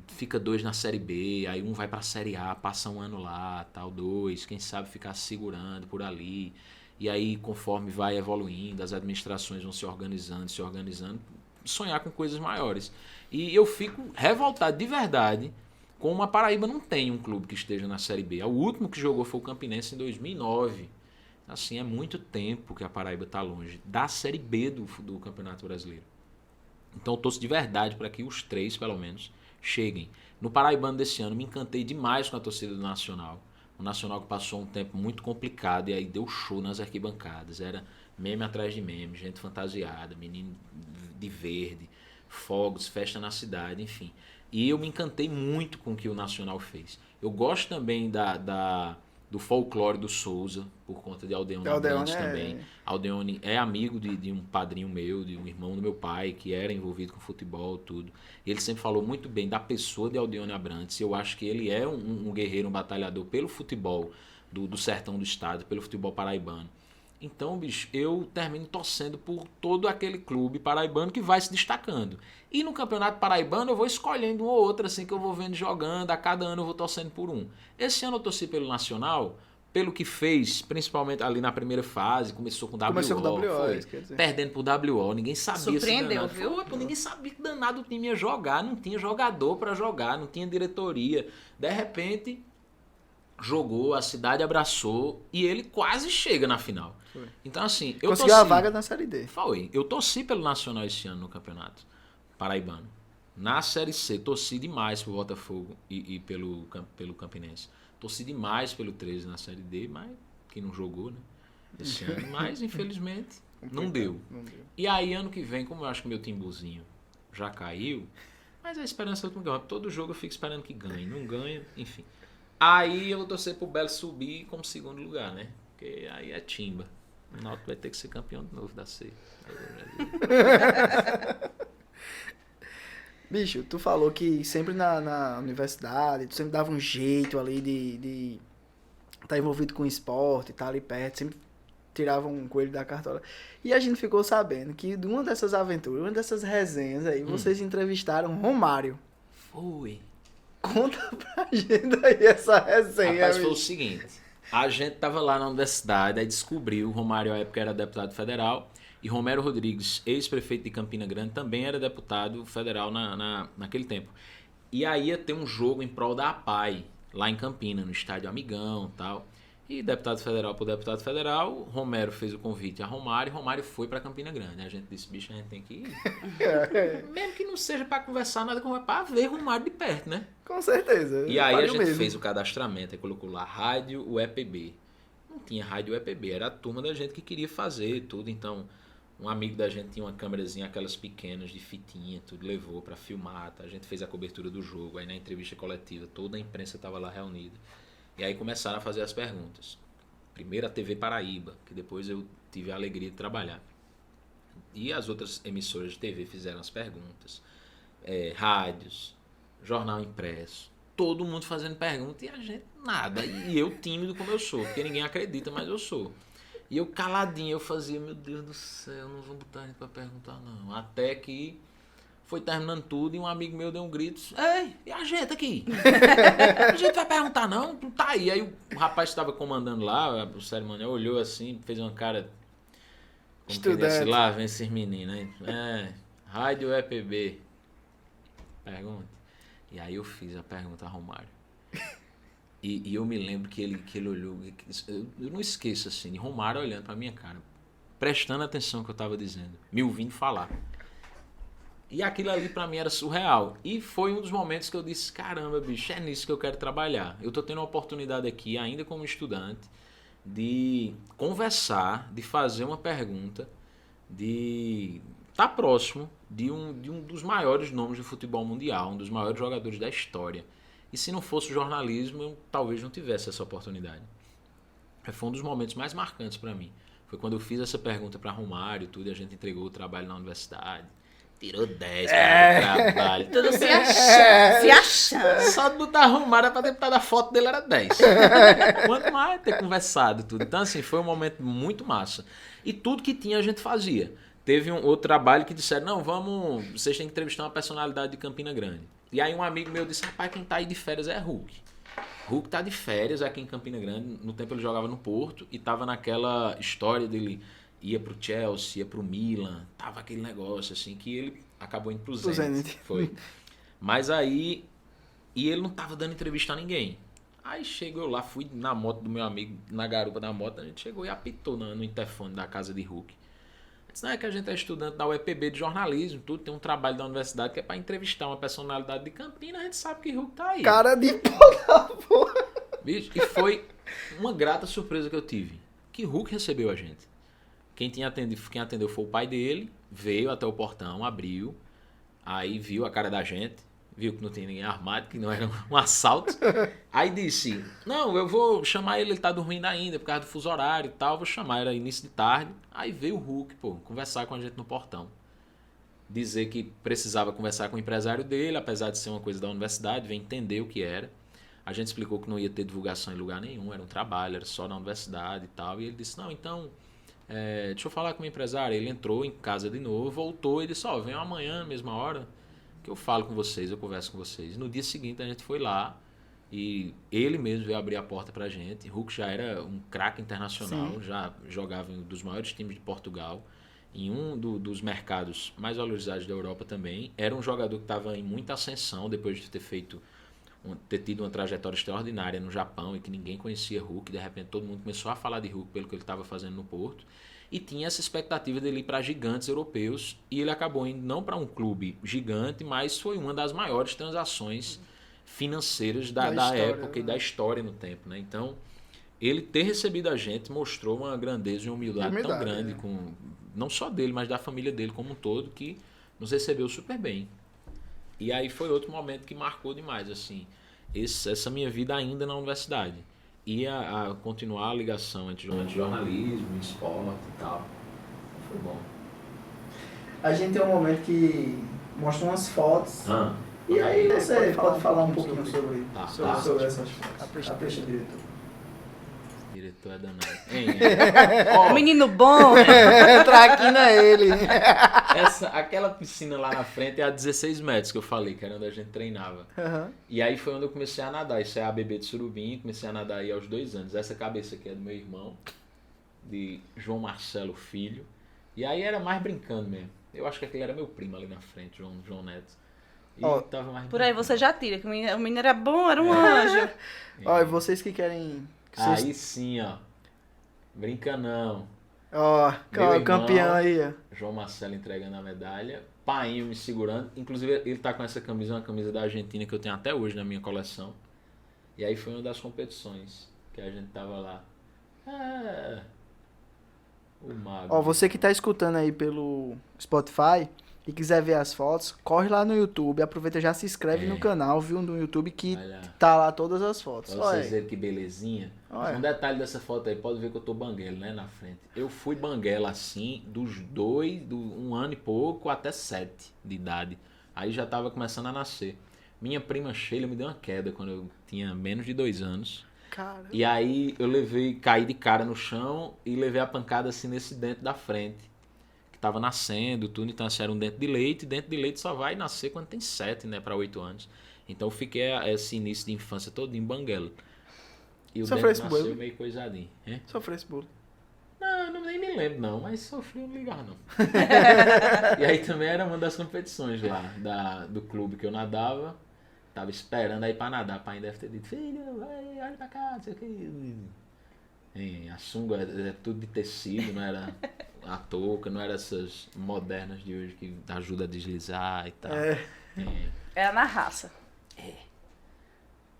Fica 2 na Série B, aí um vai pra Série A, passa um ano lá, tal, 2, quem sabe ficar se segurando por ali. E aí, conforme vai evoluindo, as administrações vão se organizando, sonhar com coisas maiores. E eu fico revoltado de verdade como a Paraíba não tem um clube que esteja na Série B. O último que jogou foi o Campinense em 2009. Assim, é muito tempo que a Paraíba está longe da Série B do Campeonato Brasileiro. Então eu torço de verdade para que os 3, pelo menos, cheguem. No Paraibano desse ano, me encantei demais com a torcida do Nacional. O Nacional que passou um tempo muito complicado e aí deu show nas arquibancadas. Era meme atrás de meme, gente fantasiada, menino de verde, fogos, festa na cidade, enfim. E eu me encantei muito com o que o Nacional fez. Eu gosto também do folclore do Souza, por conta de Aldeone Abrantes também. Aldeone é amigo de um padrinho meu, de um irmão do meu pai, que era envolvido com futebol, tudo. Ele sempre falou muito bem da pessoa de Aldeone Abrantes. Eu acho que ele é um guerreiro, um batalhador pelo futebol do sertão do estado, pelo futebol paraibano. Então, bicho, eu termino torcendo por todo aquele clube paraibano que vai se destacando. E no Campeonato Paraibano eu vou escolhendo um ou outro, assim, que eu vou vendo jogando. A cada ano eu vou torcendo por um. Esse ano eu torci pelo Nacional, pelo que fez, principalmente ali na primeira fase. Começou com WO, perdendo por WO. Ninguém sabia. Surpreendeu, viu? Ninguém sabia que danado o time ia jogar. Não tinha jogador para jogar, não tinha diretoria. De repente, jogou, a cidade abraçou e ele quase chega na final. Foi. Então, assim, eu conseguiu a vaga na Série D. Foi. Eu torci pelo Nacional esse ano no Campeonato Paraibano. Na Série C, torci demais pro Botafogo e pelo Campinense. Torci demais pelo 13 na Série D, mas que não jogou, né? Esse ano. Mas, infelizmente, não deu. E aí, ano que vem, como eu acho que meu timbuzinho já caiu, mas a esperança é que todo jogo eu fico esperando que ganhe. Não ganha, enfim. Aí eu vou torcer pro Belo subir como segundo lugar, né? Porque aí é timba. O Náutico vai ter que ser campeão de novo da C. Bicho, tu falou que sempre na universidade, tu sempre dava um jeito ali de estar envolvido com esporte, estar ali perto, sempre tirava um coelho da cartola. E a gente ficou sabendo que de uma dessas aventuras, uma dessas resenhas aí, vocês entrevistaram Romário. Foi. Conta pra gente aí essa resenha. Rapaz, foi o seguinte, a gente tava lá na universidade, aí descobriu, o Romário à época era deputado federal, e Romero Rodrigues, ex-prefeito de Campina Grande, também era deputado federal naquele tempo. E aí ia ter um jogo em prol da APAI, lá em Campina, no estádio Amigão e tal. E deputado federal por deputado federal, Romero fez o convite a Romário, e Romário foi para Campina Grande. A gente disse, bicho, a gente tem que ir. Mesmo que não seja para conversar, nada, para ver Romário de perto, né? Com certeza. E aí a gente fez o cadastramento, aí colocou lá Rádio UEPB. Não tinha Rádio UEPB, era a turma da gente que queria fazer tudo, então... Um amigo da gente tinha uma câmerazinha, aquelas pequenas de fitinha, tudo, levou pra filmar, tá? A gente fez a cobertura do jogo, aí na entrevista coletiva toda a imprensa estava lá reunida. E aí começaram a fazer as perguntas. Primeiro a TV Paraíba, que depois eu tive a alegria de trabalhar. E as outras emissoras de TV fizeram as perguntas. Rádios, jornal impresso, todo mundo fazendo pergunta e a gente nada. E eu tímido como eu sou, porque ninguém acredita, mas eu sou. E eu caladinho, eu fazia, meu Deus do céu, não vou botar a gente pra perguntar não. Até que foi terminando tudo e um amigo meu deu um grito, ei, e a gente aqui? A gente vai perguntar não? Tu tá aí. Aí o rapaz que estava comandando lá, o cerimonial, olhou assim, fez uma cara, como que disse, lá vem esses meninos, hein? Rádio EPB. Pergunta. E aí eu fiz a pergunta a Romário. E eu me lembro que ele olhou, eu não esqueço assim, de Romário olhando pra minha cara, prestando atenção no que eu tava dizendo, me ouvindo falar. E aquilo ali pra mim era surreal. E foi um dos momentos que eu disse, caramba, bicho, é nisso que eu quero trabalhar. Eu tô tendo a oportunidade aqui, ainda como estudante, de conversar, de fazer uma pergunta, de estar próximo de um dos maiores nomes do futebol mundial, um dos maiores jogadores da história. E se não fosse o jornalismo, eu talvez não tivesse essa oportunidade. Foi um dos momentos mais marcantes para mim. Foi quando eu fiz essa pergunta para Romário, tudo, e a gente entregou o trabalho na universidade. Tirou 10 para o trabalho. Tudo se achando. Só de botar Romário para ter botado a foto dele era 10. Quanto mais ter conversado tudo. Então, assim, foi um momento muito massa. E tudo que tinha a gente fazia. Teve um outro trabalho que disseram, não, vocês têm que entrevistar uma personalidade de Campina Grande. E aí um amigo meu disse, rapaz, quem tá aí de férias é Hulk. Hulk tá de férias aqui em Campina Grande. No tempo ele jogava no Porto e tava naquela história dele... Ia pro Chelsea, ia pro Milan, tava aquele negócio assim que ele acabou indo pro Zenit. Foi. Mas aí, e ele não tava dando entrevista a ninguém. Aí chegou lá, fui na moto do meu amigo, na garupa da moto, a gente chegou e apitou no interfone da casa de Hulk. Disse, não, é que a gente é estudante da UEPB de jornalismo, tudo, tem um trabalho da universidade que é pra entrevistar uma personalidade de Campinas, a gente sabe que Hulk tá aí. Cara de porra. Bicho, e foi uma grata surpresa que eu tive, que Hulk recebeu a gente. Quem atendeu foi o pai dele, veio até o portão, abriu, aí viu a cara da gente, viu que não tinha ninguém armado, que não era um assalto. Aí disse, não, eu vou chamar ele tá dormindo ainda, por causa do fuso horário e tal, vou chamar, era início de tarde. Aí veio o Hulk, conversar com a gente no portão. Dizer que precisava conversar com o empresário dele, apesar de ser uma coisa da universidade, veio entender o que era. A gente explicou que não ia ter divulgação em lugar nenhum, era um trabalho, era só na universidade e tal. E ele disse, não, então... deixa eu falar com o empresário. Ele entrou em casa de novo, voltou e disse, venham amanhã, mesma hora, que eu falo com vocês, eu converso com vocês. No dia seguinte a gente foi lá e ele mesmo veio abrir a porta pra gente. Hulk já era um craque internacional, sim, já jogava em um dos maiores times de Portugal, em um dos mercados mais valorizados da Europa também. Era um jogador que estava em muita ascensão depois de ter tido uma trajetória extraordinária no Japão e que ninguém conhecia Hulk. De repente todo mundo começou a falar de Hulk pelo que ele estava fazendo no Porto e tinha essa expectativa dele ir para gigantes europeus e ele acabou indo não para um clube gigante, mas foi uma das maiores transações financeiras da época, né, e da história no tempo, né? Então ele ter recebido a gente mostrou uma grandeza e uma humildade tão grande, com não só dele, mas da família dele como um todo, que nos recebeu super bem. E aí foi outro momento que marcou demais, assim, essa minha vida ainda na universidade. E a continuar a ligação entre jornalismo, esporte e tal. Foi bom. A gente tem um momento que mostra umas fotos. E aí você pode falar um pouquinho sobre essas fotos. Capricha, diretor. Diretor é danado. O menino bom. Traquina ele. Aquela piscina lá na frente é a 16 metros que eu falei, que era onde a gente treinava. Uhum. E aí foi onde eu comecei a nadar. Isso é a ABB de Surubim, comecei a nadar aí aos 2 anos. Essa cabeça aqui é do meu irmão, de João Marcelo Filho. E aí era mais brincando mesmo. Eu acho que aquele era meu primo ali na frente, João Neto. E tava mais por aí você já tira, que o menino era bom, era um anjo. Ó, e vocês que querem... Aí sim, ó. Brinca não. Ó, o campeão aí, ó. João Marcelo entregando a medalha. Painho me segurando. Inclusive, ele tá com essa camisa, uma camisa da Argentina que eu tenho até hoje na minha coleção. E aí foi uma das competições que a gente tava lá. O mago. Ó, você que tá escutando aí pelo Spotify e quiser ver as fotos, corre lá no YouTube, aproveita e já se inscreve no canal, viu, no YouTube, que tá lá todas as fotos. Pra vocês verem que belezinha. Um detalhe dessa foto aí, pode ver que eu tô banguela, né, na frente. Eu fui banguela assim, do 1 ano e pouco até 7 de idade. Aí já tava começando a nascer. Minha prima Sheila me deu uma queda quando eu tinha menos de 2 anos. Caramba. E aí eu caí de cara no chão e levei a pancada assim nesse dente da frente. Tava nascendo, tudo, então assim, era um dente de leite, e dente de leite só vai nascer quando tem 7, né, para 8 anos. Então eu fiquei esse início de infância todo em banguela. E o dente nasceu meio coisadinho. Sofreu esse bullying? Não, nem me lembro não, mas sofri, não ligava não. E aí também era uma das competições lá, do clube que eu nadava, tava esperando aí pra nadar, o pai deve ter dito, filho, vai, olha pra cá, não sei o que. A sunga é tudo de tecido, não era... A touca, não era essas modernas de hoje que ajuda a deslizar e tal. Era na raça.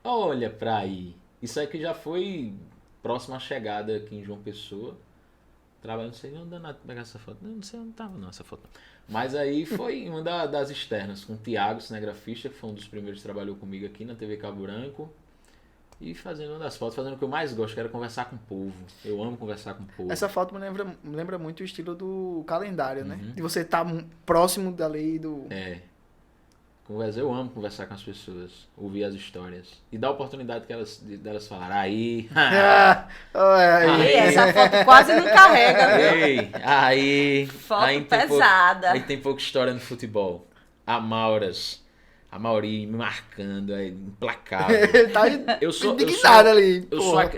Olha pra aí. Isso aqui já foi próximo à chegada aqui em João Pessoa. trabalhando, não sei nem onde danado pegar essa foto. Não sei onde tava não, essa foto. Mas aí foi uma das externas, com o Thiago, cinegrafista, que foi um dos primeiros que trabalhou comigo aqui na TV Cabo Branco. E fazendo uma das fotos, fazendo o que eu mais gosto, que era conversar com o povo. Eu amo conversar com o povo. Essa foto me lembra muito o estilo do calendário, né? De você estar próximo dali do... Eu amo conversar com as pessoas, ouvir as histórias. E dar a oportunidade delas falarem. Aí. Essa foto quase não carrega, viu? Aí. Foto pesada. Aí tem pouca história no futebol. A Mauri me marcando, é implacável. Tá indignado ali.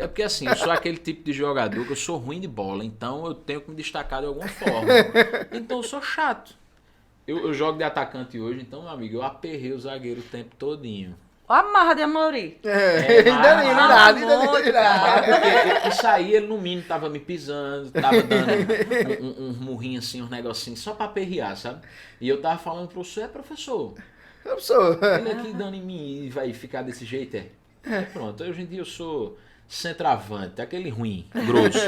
É porque assim, eu sou aquele tipo de jogador que eu sou ruim de bola, então eu tenho que me destacar de alguma forma. Então eu sou chato. Eu jogo de atacante hoje, então, meu amigo, eu aperrei o zagueiro o tempo todinho. Ó a marra de Amaury. Isso aí, ele no mínimo tava me pisando, tava dando um murrinho assim, um negocinho, só pra aperrear, sabe? E eu tava falando pro professor, ele aqui dando em mim e vai ficar desse jeito, Aí pronto, hoje em dia eu sou centroavante, aquele ruim, grosso.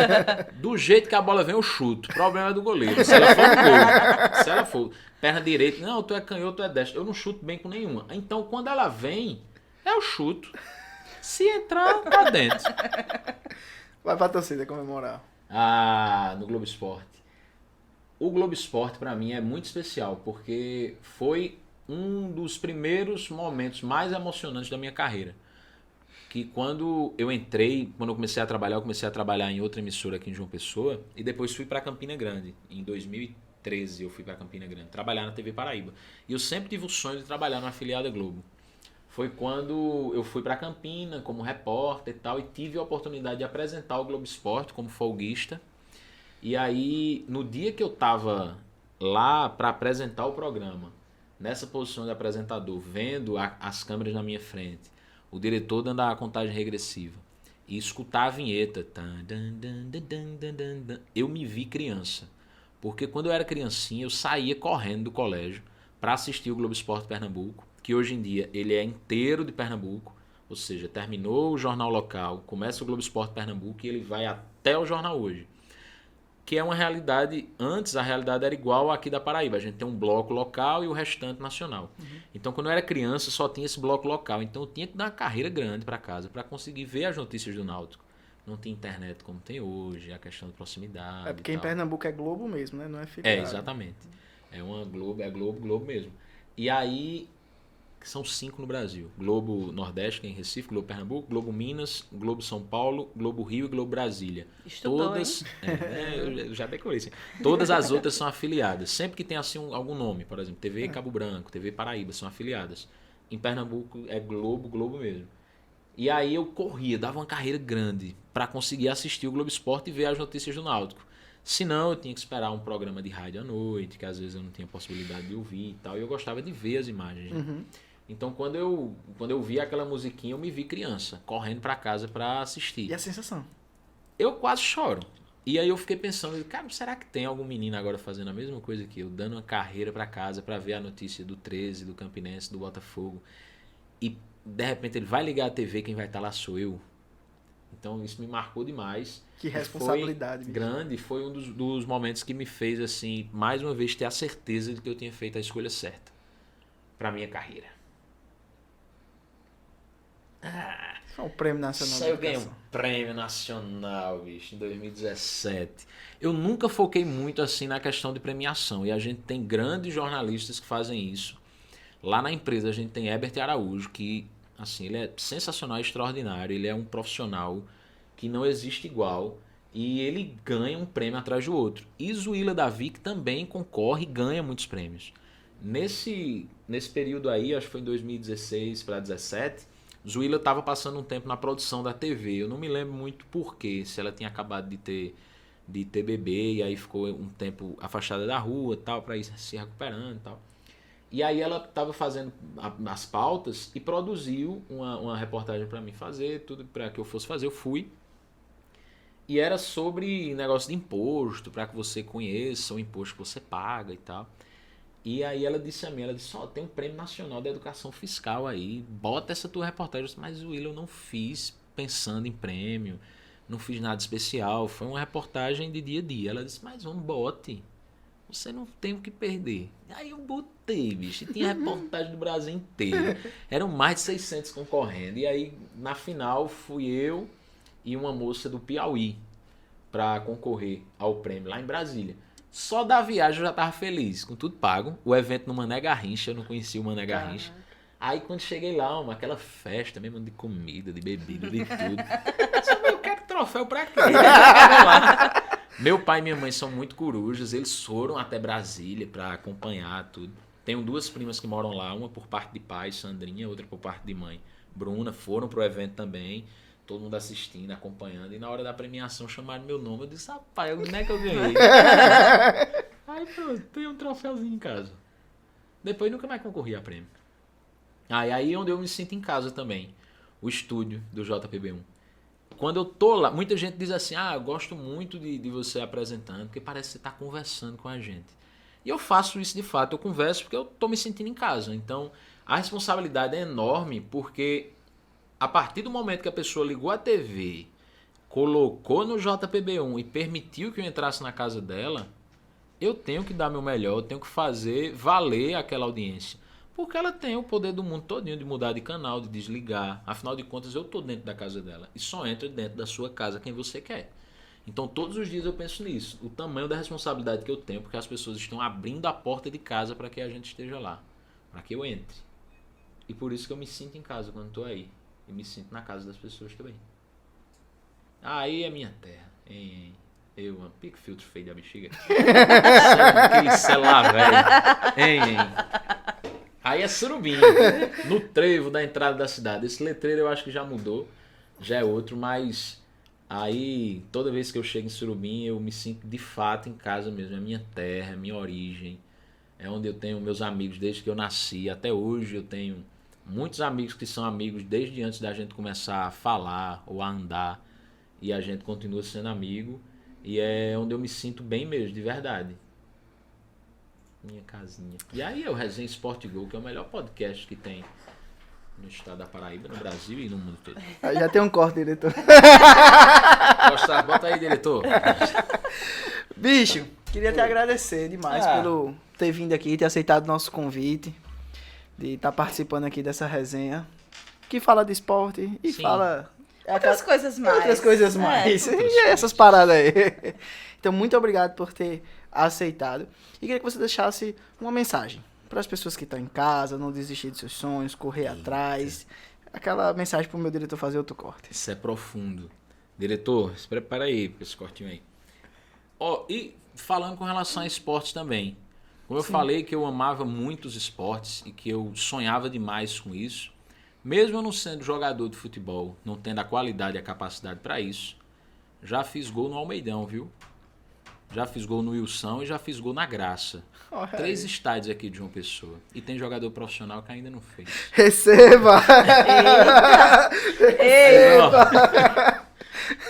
Do jeito que a bola vem, eu chuto. O problema é do goleiro. Se ela for no gol, se ela for perna direita, não, tu é canhoto, tu é destro. Eu não chuto bem com nenhuma. Então, quando ela vem, eu chuto. Se entrar, tá dentro. Vai pra torcida comemorar. No Globo Esporte. O Globo Esporte, pra mim, é muito especial, porque foi um dos primeiros momentos mais emocionantes da minha carreira. Que quando eu comecei a trabalhar em outra emissora aqui em João Pessoa, e depois fui para Campina Grande. Em 2013 eu fui para Campina Grande, trabalhar na TV Paraíba. E eu sempre tive o sonho de trabalhar numa afiliada Globo. Foi quando eu fui para Campina como repórter e tal, e tive a oportunidade de apresentar o Globo Esporte como folguista. E aí, no dia que eu tava lá para apresentar o programa, nessa posição de apresentador, vendo as câmeras na minha frente, o diretor dando a contagem regressiva e escutar a vinheta, eu me vi criança. Porque quando eu era criancinha, eu saía correndo do colégio para assistir o Globo Esporte Pernambuco, que hoje em dia ele é inteiro de Pernambuco, ou seja, terminou o jornal local, começa o Globo Esporte Pernambuco e ele vai até o jornal hoje. Que é uma realidade, antes a realidade era igual aqui da Paraíba, a gente tem um bloco local e o restante nacional. Então quando eu era criança só tinha esse bloco local, então eu tinha que dar uma carreira grande para casa para conseguir ver as notícias do Náutico. Não tinha internet como tem hoje, a questão de proximidade. É porque em Pernambuco é Globo mesmo, né? Não é filiado. Exatamente. É uma Globo, Globo mesmo. E aí, são 5 no Brasil. Globo Nordeste, que é em Recife, Globo Pernambuco, Globo Minas, Globo São Paulo, Globo Rio e Globo Brasília. Estudou, todas, eu já decorei isso. Todas as outras são afiliadas. Sempre que tem assim algum nome, por exemplo, TV Cabo Branco, TV Paraíba, são afiliadas. Em Pernambuco é Globo mesmo. E aí eu corria, dava uma carreira grande para conseguir assistir o Globo Esporte e ver as notícias do Náutico. Senão eu tinha que esperar um programa de rádio à noite, que às vezes eu não tinha possibilidade de ouvir e tal. E eu gostava de ver as imagens. Então quando eu vi aquela musiquinha, eu me vi criança, correndo para casa para assistir. E a sensação? Eu quase choro. E aí eu fiquei pensando, cara, será que tem algum menino agora fazendo a mesma coisa que eu, dando uma carreira para casa para ver a notícia do 13, do Campinense, do Botafogo, e de repente ele vai ligar a TV, quem vai estar lá sou eu. Então isso me marcou demais. Que responsabilidade. Foi grande, foi um dos momentos que me fez, assim, mais uma vez ter a certeza de que eu tinha feito a escolha certa para minha carreira. O Prêmio Nacional. Só eu ganhei um Prêmio Nacional, bicho, em 2017. Eu nunca foquei muito assim na questão de premiação, e a gente tem grandes jornalistas que fazem isso. Lá na empresa a gente tem Herbert Araújo, que assim, ele é sensacional, extraordinário, ele é um profissional que não existe igual, e ele ganha um prêmio atrás do outro. E Zuila Davi, que também concorre e ganha muitos prêmios. Nesse período aí, acho que foi em 2016 para 2017, Zuila estava passando um tempo na produção da TV. Eu não me lembro muito porquê, se ela tinha acabado de ter bebê, e aí ficou um tempo afastada da rua, tal, para ir se recuperando e tal. E aí ela estava fazendo as pautas e produziu uma reportagem para mim fazer, tudo para que eu fosse fazer, eu fui. E era sobre negócio de imposto, para que você conheça o imposto que você paga e tal. E aí ela disse a mim, tem um Prêmio Nacional da Educação Fiscal aí, bota essa tua reportagem. Eu disse, mas Will, eu não fiz pensando em prêmio, não fiz nada especial, foi uma reportagem de dia a dia. Ela disse, mas bote, você não tem o que perder. Aí eu botei, bicho, e tinha reportagem do Brasil inteiro. Eram mais de 600 concorrendo. E aí, na final, fui eu e uma moça do Piauí para concorrer ao prêmio lá em Brasília. Só da viagem eu já tava feliz, com tudo pago. O evento no Mané Garrincha, eu não conhecia o Mané Garrincha. Aí quando cheguei lá, aquela festa mesmo de comida, de bebida, de tudo. Eu quero troféu pra quê? Meu pai e minha mãe são muito corujas, eles foram até Brasília pra acompanhar tudo. Tenho 2 primas que moram lá, uma por parte de pai, Sandrinha, outra por parte de mãe, Bruna, foram pro evento também. Todo mundo assistindo, acompanhando. E na hora da premiação chamaram meu nome. Eu disse, rapaz, onde é que eu ganhei? Aí pronto, tem um troféuzinho em casa. Depois nunca mais concorri a prêmio. Aí é onde eu me sinto em casa também. O estúdio do JPB1. Quando eu tô lá, muita gente diz assim, eu gosto muito de você apresentando, porque parece que você tá conversando com a gente. E eu faço isso de fato, eu converso porque eu tô me sentindo em casa. Então, a responsabilidade é enorme, porque a partir do momento que a pessoa ligou a TV, colocou no JPB1 e permitiu que eu entrasse na casa dela, eu tenho que dar meu melhor, eu tenho que fazer valer aquela audiência. Porque ela tem o poder do mundo todinho de mudar de canal, de desligar. Afinal de contas, eu estou dentro da casa dela. E só entra dentro da sua casa quem você quer. Então, todos os dias eu penso nisso. O tamanho da responsabilidade que eu tenho, porque as pessoas estão abrindo a porta de casa para que a gente esteja lá. Para que eu entre. E por isso que eu me sinto em casa quando estou aí. E me sinto na casa das pessoas também. Aí é minha terra. Eu, pique filtro feio da bexiga. Aquele celular, velho. Aí é Surubim, no trevo da entrada da cidade. Esse letreiro eu acho que já mudou, já é outro, mas aí toda vez que eu chego em Surubim eu me sinto de fato em casa mesmo. É minha terra, é minha origem, é onde eu tenho meus amigos desde que eu nasci. Até hoje eu tenho muitos amigos que são amigos desde antes da gente começar a falar ou a andar. E a gente continua sendo amigo e é onde eu me sinto bem mesmo, de verdade. Minha casinha. E aí é o Resenha Sport Go, que é o melhor podcast que tem no estado da Paraíba, no Brasil e no mundo todo. Já tem um corte, diretor. Bota aí, diretor. Bicho, queria te agradecer demais pelo ter vindo aqui, ter aceitado o nosso convite, de estar participando aqui dessa resenha, que fala de esporte e fala... Outras coisas mais. Outras coisas mais. E essas paradas aí. Então, muito obrigado por ter aceitado. E queria que você deixasse uma mensagem para as pessoas que estão em casa, não desistir de seus sonhos, correr atrás. Aquela mensagem para o meu diretor fazer outro corte. Isso é profundo. Diretor, se prepara aí para esse cortinho aí. E falando com relação a esportes também. Como eu falei que eu amava muito os esportes e que eu sonhava demais com isso, mesmo eu não sendo jogador de futebol, não tendo a qualidade e a capacidade para isso, já fiz gol no Almeidão, viu? Já fiz gol no Wilson e já fiz gol na Graça. 3 estádios aqui de João Pessoa. E tem jogador profissional que ainda não fez. Receba! Eita!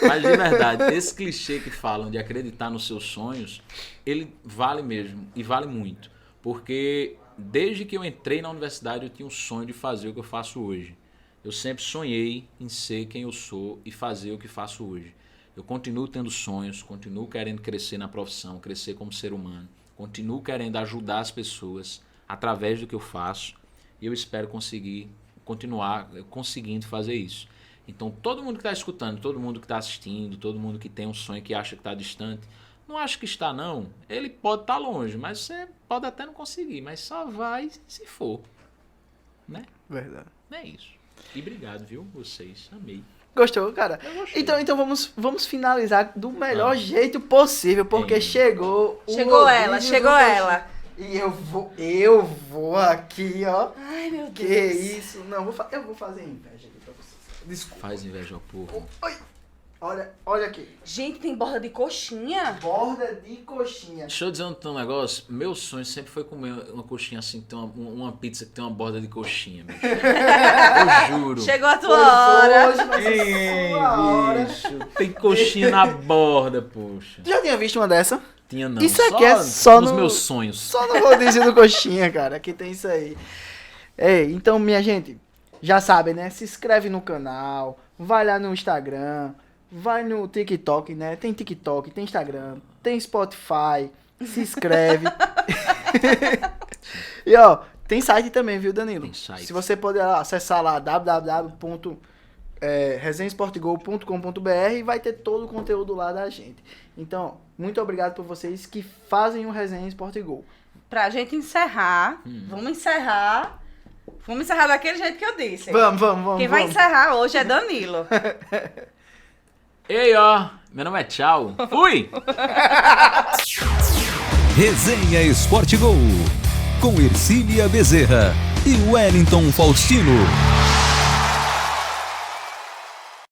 Mas de verdade, esse clichê que falam de acreditar nos seus sonhos, ele vale mesmo. E vale muito. Porque desde que eu entrei na universidade eu tinha um sonho de fazer o que eu faço hoje. Eu sempre sonhei em ser quem eu sou e fazer o que faço hoje. Eu continuo tendo sonhos, continuo querendo crescer na profissão, crescer como ser humano. Continuo querendo ajudar as pessoas através do que eu faço. E eu espero continuar conseguindo fazer isso. Então, todo mundo que está escutando, todo mundo que está assistindo, todo mundo que tem um sonho que acha que está distante, não acha que está, não. Ele pode estar longe, mas você pode até não conseguir. Mas só vai se for. Né? Verdade. É isso. E obrigado, viu? Vocês. Amei. Gostou, cara? Então vamos finalizar do melhor jeito possível, porque chegou ela. E eu vou aqui, ó. Ai, meu Deus. Que isso? Não, eu vou fazer inveja aqui pra vocês. Desculpa. Faz inveja ao povo. Oi. Olha aqui. Gente, tem borda de coxinha? Borda de coxinha. Deixa eu dizer um negócio. Meu sonho sempre foi comer uma coxinha assim, tem uma pizza que tem uma borda de coxinha, bicho. Eu juro. Chegou a tua hora. Hoje vai ser sua hora. Bicho, tem coxinha na borda, poxa. Tu já tinha visto uma dessa? Tinha não. Isso aqui é só nos no... meus sonhos. Só no rodízio do coxinha, cara. Aqui tem isso aí. Ei, então, minha gente, já sabem, né? Se inscreve no canal, vai lá no Instagram, vai no TikTok, né? Tem TikTok, tem Instagram, tem Spotify, se inscreve. E ó, tem site também, viu, Danilo? Tem site. Se você puder acessar lá www.resenhasportgol.com.br e vai ter todo o conteúdo lá da gente. Então, muito obrigado por vocês que fazem o Resenha Sport Go. Pra gente encerrar, vamos encerrar daquele jeito que eu disse. Vamos. Quem vai encerrar hoje é Danilo. Ei, ó, meu nome é Tchau. Fui! Resenha Sport Go, com Ercília Bezerra e Wellington Faustino.